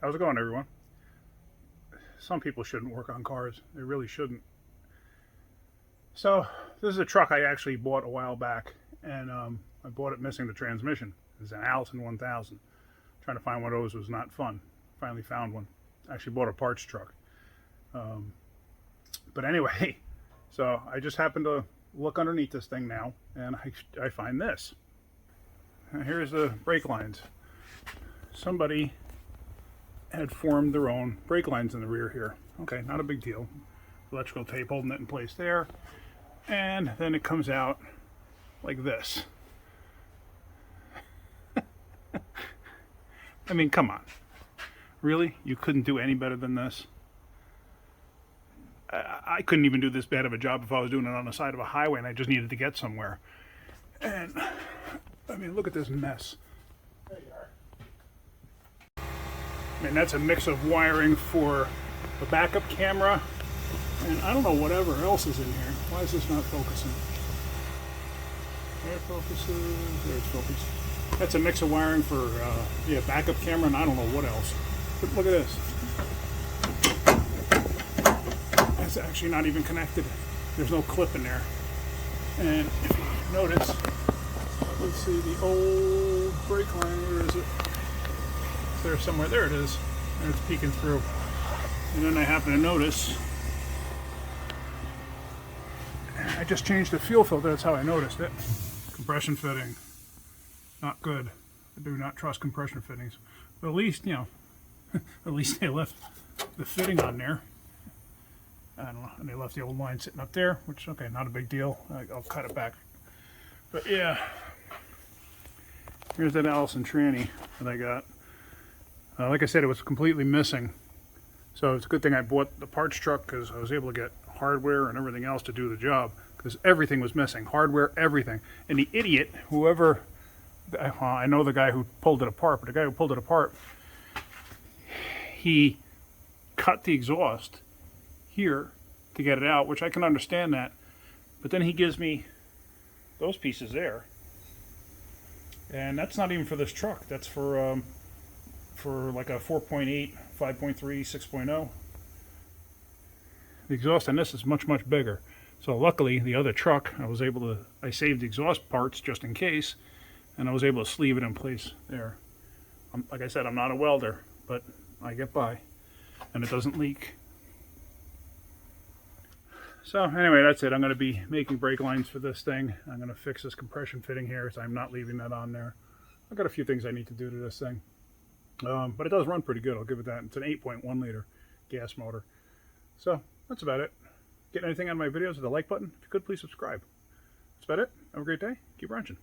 How's it going, everyone? Some people shouldn't work on cars. They really shouldn't. So, this is a truck I actually bought a while back, and I bought it missing the transmission. It's an Allison 1000. Trying to find one of those was not fun. Finally found one. Actually bought a parts truck. But anyway, so I just happened to look underneath this thing now, and I find this. Now here's the brake lines. Somebody had formed their own brake lines in the rear here. Okay, not a big deal. Electrical tape holding it in place there. And then it comes out like this. I mean, come on. Really? You couldn't do any better than this? I couldn't even do this bad of a job if I was doing it on the side of a highway and I just needed to get somewhere. And, I mean, look at this mess. There you are. I mean, that's a mix of wiring for a backup camera, and I don't know whatever else is in here. Why is this not focusing? There it focuses. There it's focused. That's a mix of wiring for backup camera, and I don't know what else. But look at this. It's actually not even connected. There's no clip in there. And if you notice, let's see the old brake line. Where is it? It's there somewhere. There it is. And it's peeking through. And then I happen to notice I just changed the fuel filter. That's how I noticed it. Compression fitting. Not good. I do not trust compression fittings. But at least, you know, at least they left the fitting on there. I don't know. And they left the old line sitting up there, which, okay, not a big deal. I'll cut it back. But yeah, here's that Allison tranny that I got. Like I said, it was completely missing. So it's a good thing I bought the parts truck because I was able to get hardware and everything else to do the job because everything was missing. Hardware, everything. And the idiot, whoever, I know the guy who pulled it apart, but the guy who pulled it apart, he cut the exhaust here to get it out, which I can understand that. But then he gives me those pieces there. And that's not even for this truck. That's for like a 4.8, 5.3, 6.0. The exhaust on this is much, much bigger. So luckily, the other truck, I saved the exhaust parts just in case, and I was able to sleeve it in place there. Like I said, I'm not a welder, but I get by, and it doesn't leak. So anyway, that's it. I'm going to be making brake lines for this thing. I'm going to fix this compression fitting here, so I'm not leaving that on there. I've got a few things I need to do to this thing. But it does run pretty good, I'll give it that. It's an 8.1 liter gas motor. So, that's about it. Getting anything out of my videos with the like button? If you could, please subscribe. That's about it. Have a great day. Keep wrenching.